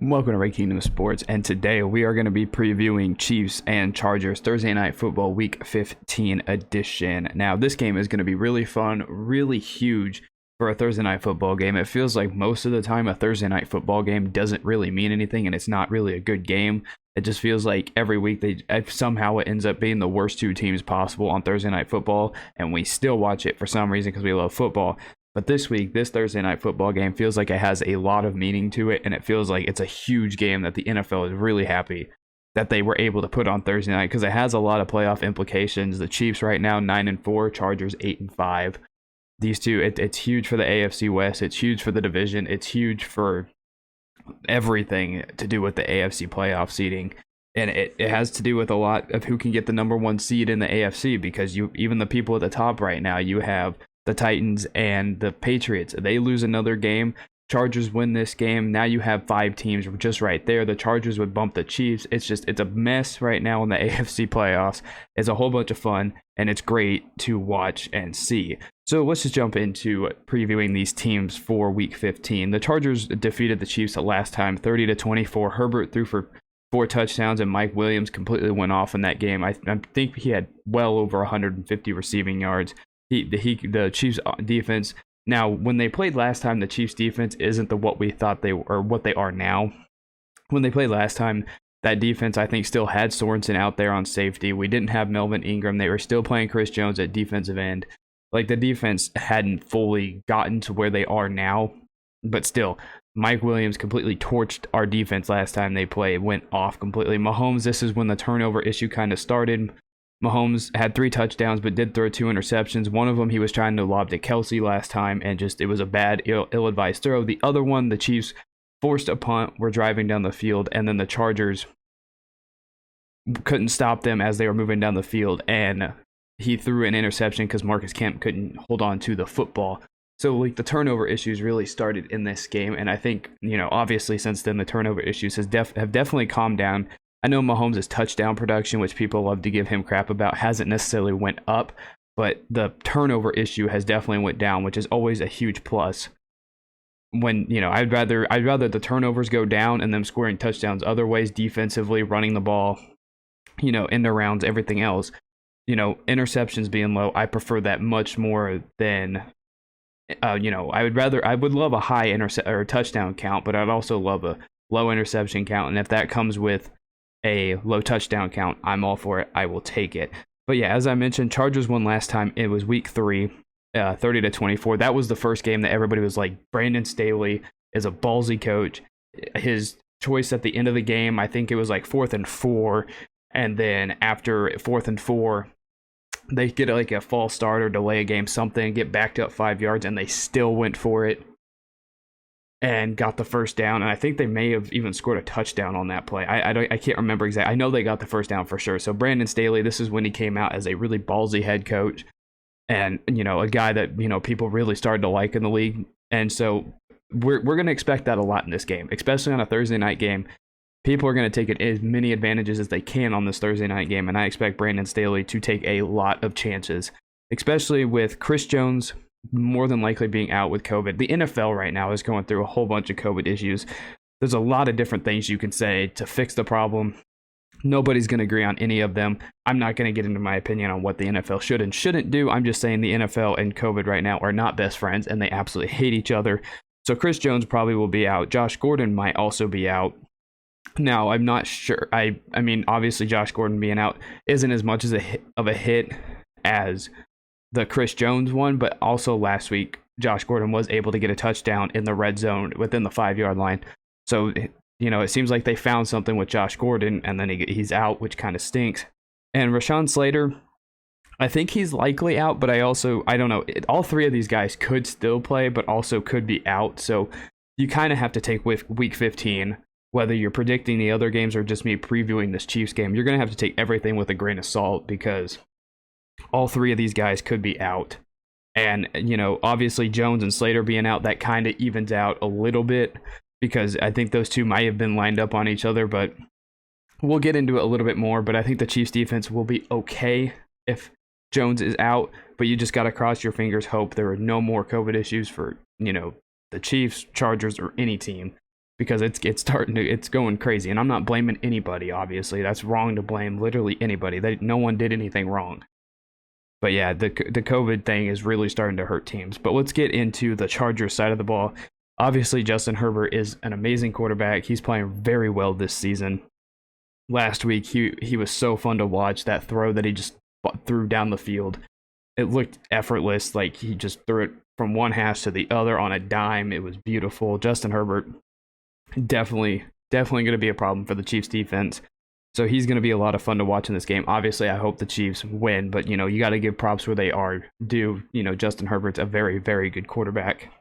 Welcome to Ray Kingdom Sports, and today we are going to be previewing Chiefs and Chargers Thursday Night Football Week 15 edition. Now, this game is going to be really fun, really huge for a Thursday Night Football game. It feels like most of the time a Thursday Night Football game doesn't really mean anything, and it's not really a good game. It just feels like every week somehow it ends up being the worst two teams possible on Thursday Night Football, and we still watch it for some reason because we love football. But this week, this Thursday Night Football game feels like it has a lot of meaning to it, and it feels like it's a huge game that the NFL is really happy that they were able to put on Thursday night because it has a lot of playoff implications. The Chiefs right now 9-4, Chargers 8-5. These two, it's huge for the AFC West. It's huge for the division. It's huge for everything to do with the AFC playoff seeding. And it has to do with a lot of who can get the number one seed in the AFC, because even the people at the top right now, you have the Titans and the Patriots. They lose another game, Chargers win this game, now you have 5 teams just right there. The Chargers would bump the Chiefs. It's a mess right now in the AFC playoffs. It's a whole bunch of fun, and it's great to watch and see. So let's just jump into previewing these teams for week 15. The Chargers defeated the Chiefs the last time 30-24. Herbert threw for 4 touchdowns, and Mike Williams completely went off in that game. I think he had well over 150 receiving yards. The Chiefs defense. Now, when they played last time, the Chiefs defense isn't what we thought they were, or what they are now. When they played last time, that defense, I think, still had Sorensen out there on safety. We didn't have Melvin Ingram. They were still playing Chris Jones at defensive end. Like, the defense hadn't fully gotten to where they are now. But still, Mike Williams completely torched our defense last time they played. Went off completely. Mahomes, this is when the turnover issue kind of started. Mahomes had 3 touchdowns, but did throw 2 interceptions. One of them he was trying to lob to Kelsey last time, and it was a bad, ill-advised throw. The other one, the Chiefs forced a punt, were driving down the field, and then the Chargers couldn't stop them as they were moving down the field, and he threw an interception because Marcus Kemp couldn't hold on to the football. So, like, the turnover issues really started in this game, and I think, obviously since then the turnover issues have definitely calmed down. I know Mahomes' touchdown production, which people love to give him crap about, hasn't necessarily went up, but the turnover issue has definitely went down, which is always a huge plus. When, I'd rather the turnovers go down and them scoring touchdowns other ways, defensively, running the ball, end arounds, everything else. Interceptions being low, I prefer that much more than, I would love a high touchdown count, but I'd also love a low interception count, and if that comes with a low touchdown count, I'm all for it. I will take it. But yeah, as I mentioned, Chargers won last time. It was week 3, 30-24. That was the first game that everybody was like, Brandon Staley is a ballsy coach. His choice at the end of the game, I think it was like 4th and 4, and then after 4th and 4, they get like a false start or delay a game, something, get backed up 5 yards, and they still went for it and got the first down. And I think they may have even scored a touchdown on that play. I can't remember exactly. I know they got the first down for sure. So Brandon Staley, this is when he came out as a really ballsy head coach, and a guy that people really started to like in the league. And so we're going to expect that a lot in this game, especially on a Thursday night game. People are going to take as many advantages as they can on this Thursday night game, and I expect Brandon Staley to take a lot of chances, especially with Chris Jones more than likely being out with COVID. The NFL right now is going through a whole bunch of COVID issues. There's a lot of different things you can say to fix the problem. Nobody's going to agree on any of them. I'm not going to get into my opinion on what the NFL should and shouldn't do. I'm just saying the NFL and COVID right now are not best friends, and they absolutely hate each other. So Chris Jones probably will be out. Josh Gordon might also be out. Now, I'm not sure. I mean, obviously Josh Gordon being out isn't as much of a hit as the Chris Jones one, but also last week, Josh Gordon was able to get a touchdown in the red zone within the 5-yard line. So, it seems like they found something with Josh Gordon, and then he's out, which kind of stinks. And Rashawn Slater, I think he's likely out, but I don't know. All 3 of these guys could still play, but also could be out. So you kind of have to take with week 15, whether you're predicting the other games or just me previewing this Chiefs game. You're going to have to take everything with a grain of salt, because all 3 of these guys could be out. And, obviously Jones and Slater being out, that kind of evens out a little bit, because I think those two might have been lined up on each other, but we'll get into it a little bit more. But I think the Chiefs defense will be okay if Jones is out, but you just got to cross your fingers, hope there are no more COVID issues for, the Chiefs, Chargers, or any team, because it's going crazy. And I'm not blaming anybody, obviously. That's wrong to blame literally anybody. No one did anything wrong. But yeah, the COVID thing is really starting to hurt teams. But let's get into the Chargers side of the ball. Obviously, Justin Herbert is an amazing quarterback. He's playing very well this season. Last week, he was so fun to watch. That throw that he just threw down the field, it looked effortless. Like he just threw it from one hash to the other on a dime. It was beautiful. Justin Herbert definitely going to be a problem for the Chiefs defense. So he's going to be a lot of fun to watch in this game. Obviously, I hope the Chiefs win, but you got to give props where they are due. Justin Herbert's a very, very good quarterback.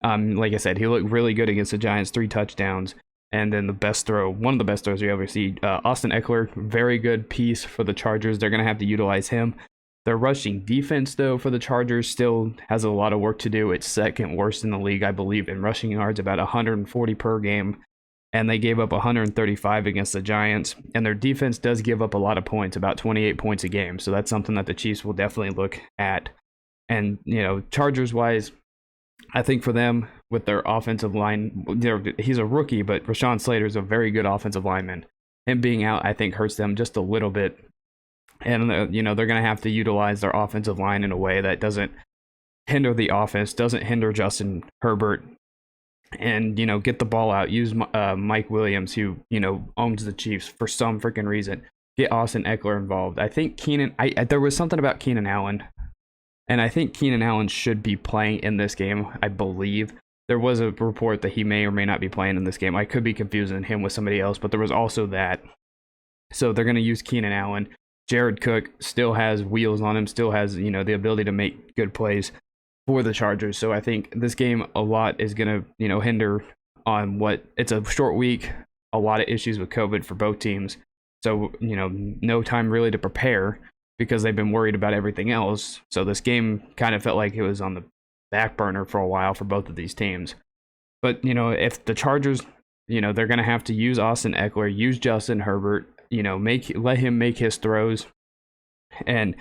Like I said, he looked really good against the Giants, 3 touchdowns. And then one of the best throws you ever see, Austin Eckler, very good piece for the Chargers. They're going to have to utilize him. Their rushing defense, though, for the Chargers still has a lot of work to do. It's second worst in the league, I believe, in rushing yards, about 140 per game. And they gave up 135 against the Giants. And their defense does give up a lot of points, about 28 points a game. So that's something that the Chiefs will definitely look at. And, Chargers-wise, I think for them, with their offensive line, he's a rookie, but Rashawn Slater's a very good offensive lineman. Him being out, I think, hurts them just a little bit. And, they're going to have to utilize their offensive line in a way that doesn't hinder the offense, doesn't hinder Justin Herbert, and, get the ball out. Use Mike Williams, who, owns the Chiefs for some freaking reason. Get Austin Eckler involved. I think there was something about Keenan Allen. And I think Keenan Allen should be playing in this game, I believe. There was a report that he may or may not be playing in this game. I could be confusing him with somebody else, but there was also that. So they're going to use Keenan Allen. Jared Cook still has wheels on him, still has, the ability to make good plays for the Chargers. So I think this game a lot is going to, hinder on it's a short week, a lot of issues with COVID for both teams. So, no time really to prepare, because they've been worried about everything else. So this game kind of felt like it was on the back burner for a while for both of these teams. But, if the Chargers, they're going to have to use Austin Eckler, use Justin Herbert, let him make his throws and,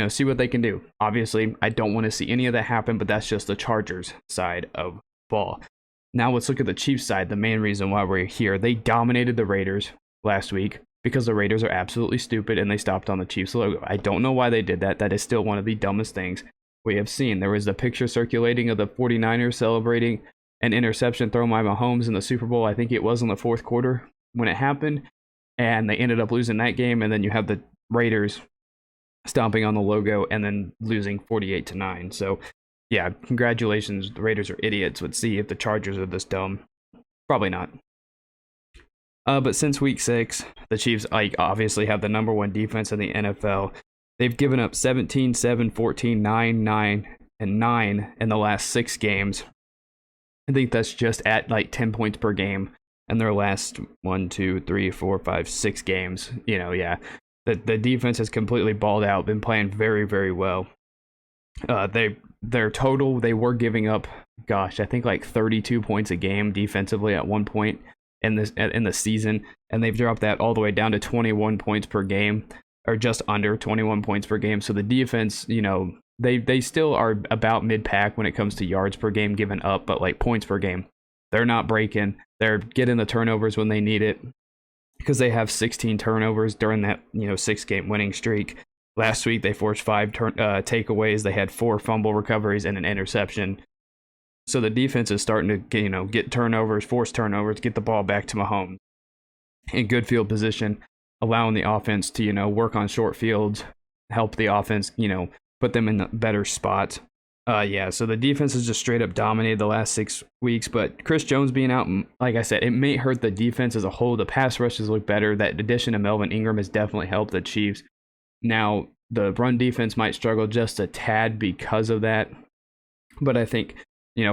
see what they can do. Obviously, I don't want to see any of that happen, but that's just the Chargers side of ball. Now let's look at the Chiefs side, the main reason why we're here. They dominated the Raiders last week, because the Raiders are absolutely stupid and they stopped on the Chiefs logo. I don't know why they did that. That is still one of the dumbest things we have seen. There was a picture circulating of the 49ers celebrating an interception thrown by Mahomes in the Super Bowl. I think it was in the fourth quarter when it happened, and they ended up losing that game. And then you have the Raiders stomping on the logo and then losing 48-9. So yeah, congratulations. The Raiders are idiots. Let's see if the Chargers are this dumb. Probably not. But since week 6, the Chiefs obviously have the number 1 defense in the NFL. They've given up 17, 7, 14, 9, 9, and 9 in the last 6 games. I think that's just at 10 points per game in their last 1, 2, 3, 4, 5, 6 games. The defense has completely balled out, been playing very, very well. Their total, they were giving up, I think 32 points a game defensively at one point in the season, and they've dropped that all the way down to 21 points per game, or just under 21 points per game. So the defense, they still are about mid-pack when it comes to yards per game given up, but points per game, they're not breaking. They're getting the turnovers when they need it, because they have 16 turnovers during that 6-game winning streak. Last week they forced 5 takeaways. They had 4 fumble recoveries and an interception. So the defense is starting to get turnovers, force turnovers, get the ball back to Mahomes in good field position, allowing the offense to work on short fields, help the offense put them in better spots. So the defense has just straight up dominated the last 6 weeks, but Chris Jones being out, like I said, it may hurt the defense as a whole. The pass rushes look better. That addition of Melvin Ingram has definitely helped the Chiefs. Now, the run defense might struggle just a tad because of that, but I think,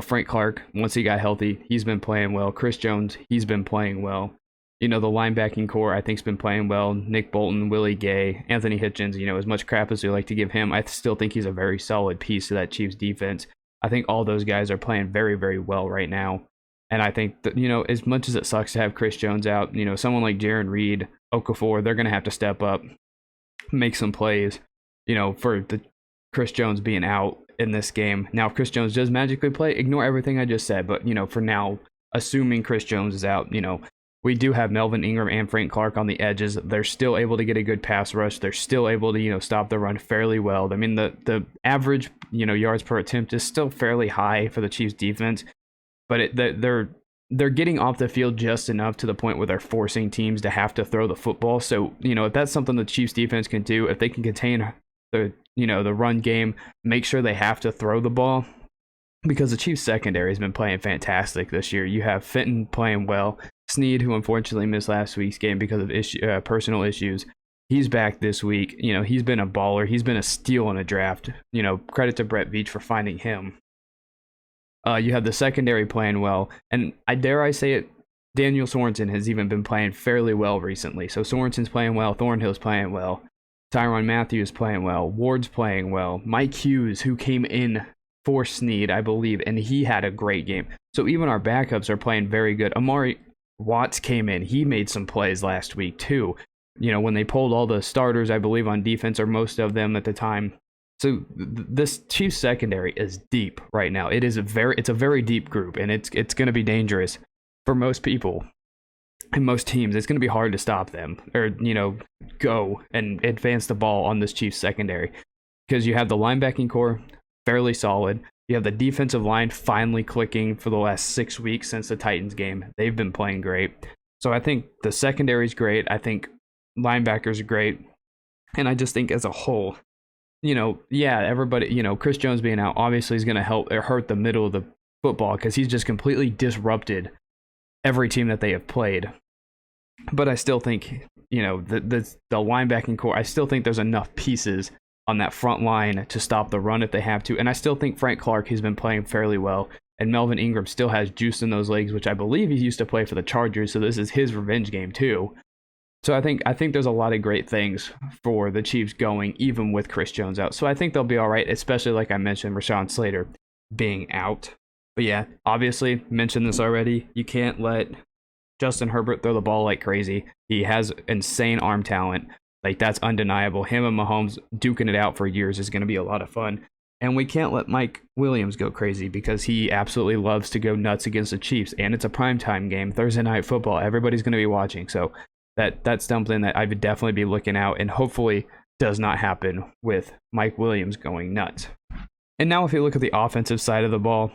Frank Clark, once he got healthy, he's been playing well. Chris Jones, he's been playing well. The linebacking core, I think, has been playing well. Nick Bolton, Willie Gay, Anthony Hitchens, as much crap as we like to give him, I still think he's a very solid piece to that Chiefs defense. I think all those guys are playing very, very well right now. And I think that, as much as it sucks to have Chris Jones out, someone like Jaron Reed, Okafor, they're going to have to step up, make some plays, for the Chris Jones being out in this game. Now, if Chris Jones does magically play, ignore everything I just said. But, for now, assuming Chris Jones is out, we do have Melvin Ingram and Frank Clark on the edges. They're still able to get a good pass rush. They're still able to, stop the run fairly well. I mean, the average, yards per attempt is still fairly high for the Chiefs defense, but they're getting off the field just enough to the point where they're forcing teams to have to throw the football. So, if that's something the Chiefs defense can do, if they can contain the run game, make sure they have to throw the ball, because the Chiefs secondary has been playing fantastic this year. You have Fenton playing well. Sneed, who unfortunately missed last week's game because of personal issues, he's back this week. He's been a baller. He's been a steal in a draft. Credit to Brett Veach for finding him. You have the secondary playing well, and I dare say it, Daniel Sorensen has even been playing fairly well recently. So Sorensen's playing well, Thornhill's playing well, Tyrann Mathieu is playing well, Ward's playing well, Mike Hughes, who came in for Sneed, I believe, and he had a great game. So even our backups are playing very good. Amari Watts came in. He made some plays last week too. When they pulled all the starters, I believe, on defense, or most of them at the time. So this Chiefs secondary is deep right now. It's a very deep group, and it's going to be dangerous for most people and most teams. It's going to be hard to stop them, or go and advance the ball on this Chiefs secondary, because you have the linebacking core fairly solid. You have the defensive line finally clicking for the last 6 weeks since the Titans game. They've been playing great. So I think the secondary is great. I think linebackers are great. And I just think as a whole, everybody, Chris Jones being out obviously is going to help or hurt the middle of the football, because he's just completely disrupted every team that they have played. But I still think, the linebacking core, I still think there's enough pieces on that front line to stop the run if they have to. And I still think Frank Clark has been playing fairly well, and Melvin Ingram still has juice in those legs, which I believe he used to play for the Chargers, so this is his revenge game too. So I think there's a lot of great things for the Chiefs going, even with Chris Jones out. So I think they'll be all right, especially like I mentioned, Rashawn Slater being out. But yeah, obviously, mentioned this already, you can't let Justin Herbert throw the ball like crazy. He has insane arm talent. Like, that's undeniable. Him and Mahomes duking it out for years is going to be a lot of fun. And we can't let Mike Williams go crazy, because he absolutely loves to go nuts against the Chiefs. And it's a primetime game, Thursday Night Football. Everybody's going to be watching. So that's something that I would definitely be looking out, and hopefully does not happen with Mike Williams going nuts. And now if you look at the offensive side of the ball,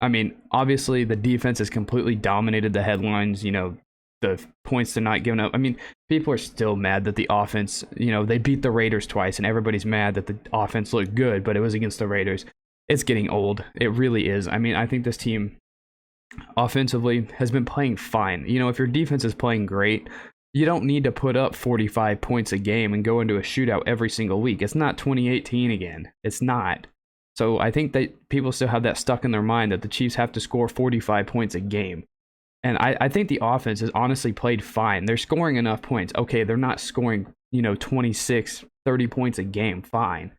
I mean, obviously the defense has completely dominated the headlines, the points to not giving up. I mean, people are still mad that the offense, they beat the Raiders twice, and everybody's mad that the offense looked good, but it was against the Raiders. It's getting old. It really is. I mean, I think this team offensively has been playing fine. If your defense is playing great, you don't need to put up 45 points a game and go into a shootout every single week. It's not 2018 again. It's not. So I think that people still have that stuck in their mind, that the Chiefs have to score 45 points a game. And I think the offense has honestly played fine. They're scoring enough points. Okay, they're not scoring, 26, 30 points a game, fine.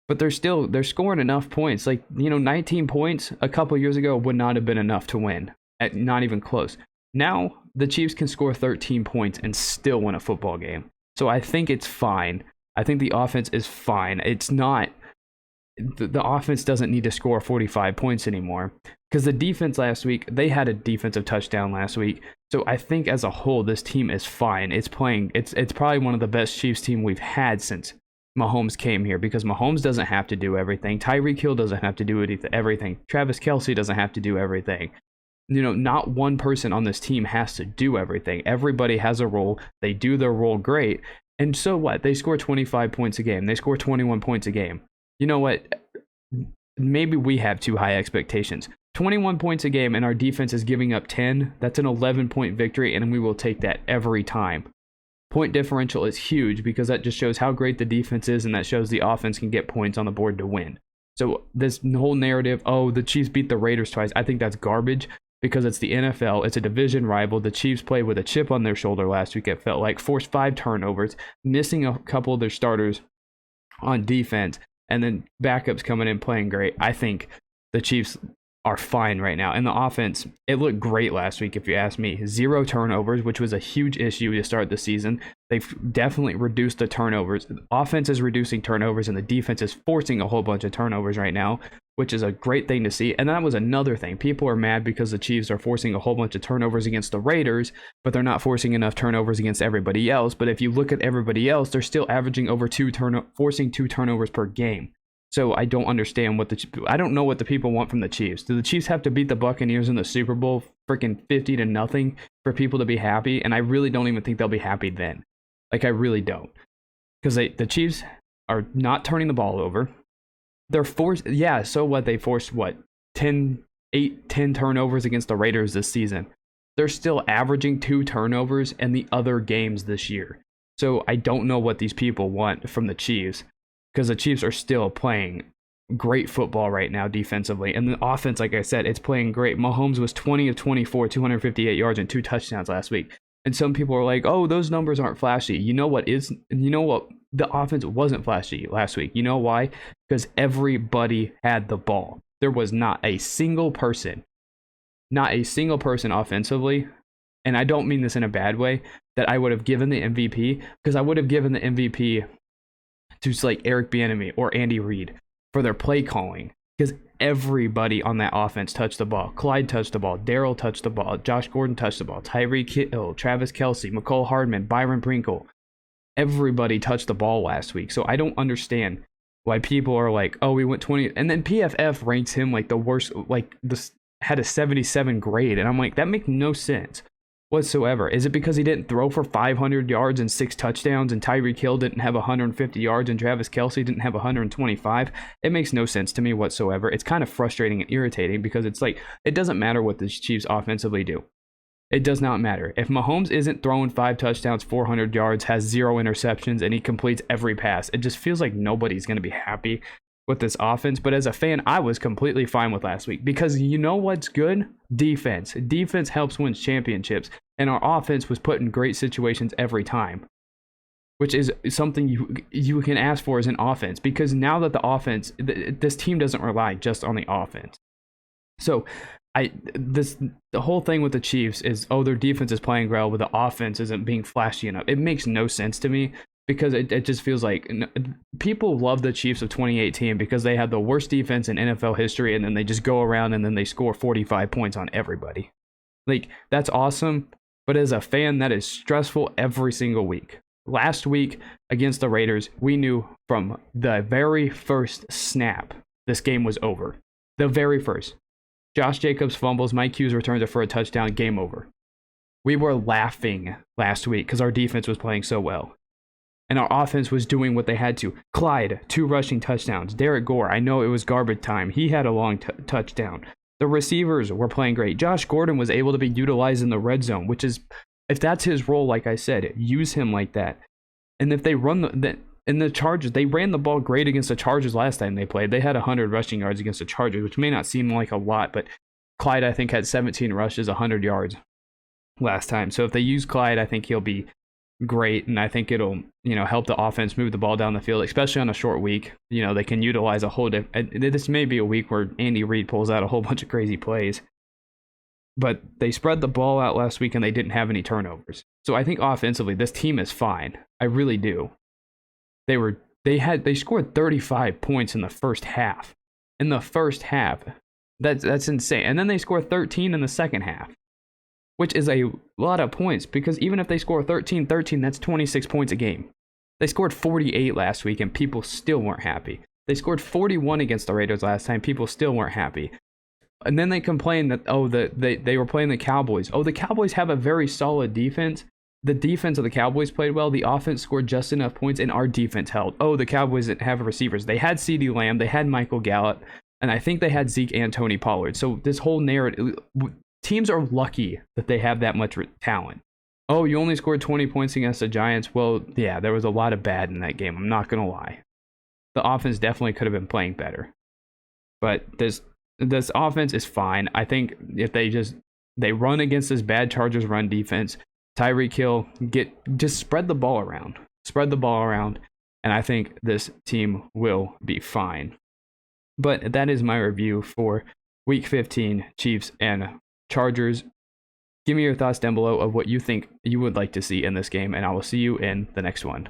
But they're scoring enough points. Like, 19 points a couple years ago would not have been enough to win. Not even close. Now, the Chiefs can score 13 points and still win a football game. So I think it's fine. I think the offense is fine. It's not... The offense doesn't need to score 45 points anymore, because the defense last week, they had a defensive touchdown last week. So I think as a whole, this team is fine. It's probably one of the best Chiefs team we've had since Mahomes came here, because Mahomes doesn't have to do everything. Tyreek Hill doesn't have to do everything. Travis Kelce doesn't have to do everything. Not one person on this team has to do everything. Everybody has a role. They do their role great. And so what? They score 25 points a game. They score 21 points a game. You know what? Maybe we have too high expectations. 21 points a game and our defense is giving up 10. That's an 11-point victory, and we will take that every time. Point differential is huge, because that just shows how great the defense is, and that shows the offense can get points on the board to win. So this whole narrative, the Chiefs beat the Raiders twice, I think that's garbage, because it's the NFL. It's a division rival. The Chiefs played with a chip on their shoulder last week, it felt like. Forced 5 turnovers, missing a couple of their starters on defense, and then backups coming in playing great. I think the Chiefs are fine right now. And the offense, it looked great last week, if you ask me. 0 turnovers, which was a huge issue to start the season. They've definitely reduced the turnovers. The offense is reducing turnovers, and the defense is forcing a whole bunch of turnovers right now. which is a great thing to see. And that was another thing. People are mad because the Chiefs are forcing a whole bunch of turnovers against the Raiders, but they're not forcing enough turnovers against everybody else. But if you look at everybody else, they're still averaging over forcing 2 turnovers per game. So I don't understand I don't know what the people want from the Chiefs. Do the Chiefs have to beat the Buccaneers in the Super Bowl freaking 50-0 for people to be happy? And I really don't even think they'll be happy then. Like, I really don't. Because the Chiefs are not turning the ball over. They're forced, yeah, so what? They forced, 10 turnovers against the Raiders this season. They're still averaging 2 turnovers in the other games this year. So I don't know what these people want from the Chiefs, because the Chiefs are still playing great football right now defensively. And the offense, like I said, it's playing great. Mahomes was 20 of 24, 258 yards and 2 touchdowns last week. And some people are like, oh, those numbers aren't flashy. You know what? The offense wasn't flashy last week. You know why? Because everybody had the ball. There was not a single person offensively, and I don't mean this in a bad way, that I would have given the MVP, because I would have given the MVP to like Eric Bieniemy or Andy Reid for their play calling, because everybody on that offense touched the ball. Clyde touched the ball. Darrell touched the ball. Josh Gordon touched the ball. Tyreek Hill, Travis Kelce, McCole Hardman, Byron Pringle. Everybody touched the ball last week. So I don't understand why people are like, oh, we went 20. And then PFF ranks him like the worst, like this had a 77 grade. And I'm like, that makes no sense whatsoever. Is it because he didn't throw for 500 yards and 6 touchdowns, and Tyreek Hill didn't have 150 yards and Travis Kelce didn't have 125? It makes no sense to me whatsoever. It's kind of frustrating and irritating, because it's like, it doesn't matter what the Chiefs offensively do. It does not matter. If Mahomes isn't throwing 5 touchdowns, 400 yards, has 0 interceptions, and he completes every pass, it just feels like nobody's going to be happy with this offense. But as a fan, I was completely fine with last week, because you know what's good? Defense. Defense helps win championships, and our offense was put in great situations every time, which is something you can ask for as an offense, because now that the offense, this team doesn't rely just on the offense. So the whole thing with the Chiefs is, oh, their defense is playing well, but the offense isn't being flashy enough. It makes no sense to me, because it just feels like people love the Chiefs of 2018 because they had the worst defense in NFL history, and then they just go around and then they score 45 points on everybody. Like, that's awesome, but as a fan, that is stressful every single week. Last week against the Raiders, we knew from the very first snap this game was over. The very first. Josh Jacobs fumbles, Mike Hughes returns it for a touchdown, game over. We were laughing last week because our defense was playing so well, and our offense was doing what they had to. Clyde, 2 rushing touchdowns. Derek Gore, I know it was garbage time. He had a long touchdown. The receivers were playing great. Josh Gordon was able to be utilized in the red zone, which is, if that's his role, like I said, use him like that. And if they run the Chargers, they ran the ball great against the Chargers last time they played. They had 100 rushing yards against the Chargers, which may not seem like a lot, but Clyde, I think, had 17 rushes, 100 yards last time. So if they use Clyde, I think he'll be great, and I think it'll, help the offense move the ball down the field, especially on a short week. They can utilize a whole this may be a week where Andy Reid pulls out a whole bunch of crazy plays. But they spread the ball out last week and they didn't have any turnovers. So I think offensively this team is fine. I really do. They scored 35 points in the first half. In the first half. That's insane. And then they scored 13 in the second half, which is a lot of points, because even if they score 13, that's 26 points a game. They scored 48 last week and people still weren't happy. They scored 41 against the Raiders last time. People still weren't happy. And then they complained that they were playing the Cowboys. Oh, the Cowboys have a very solid defense. The defense of the Cowboys played well. The offense scored just enough points, and our defense held. Oh, the Cowboys didn't have receivers. They had CeeDee Lamb. They had Michael Gallup. And I think they had Zeke and Tony Pollard. So this whole narrative, teams are lucky that they have that much talent. Oh, you only scored 20 points against the Giants. Well, yeah, there was a lot of bad in that game. I'm not going to lie. The offense definitely could have been playing better. But this offense is fine. I think if they run against this bad Chargers run defense, Tyreek Hill, just spread the ball around. Spread the ball around, and I think this team will be fine. But that is my review for Week 15, Chiefs and Chargers. Give me your thoughts down below of what you think you would like to see in this game, and I will see you in the next one.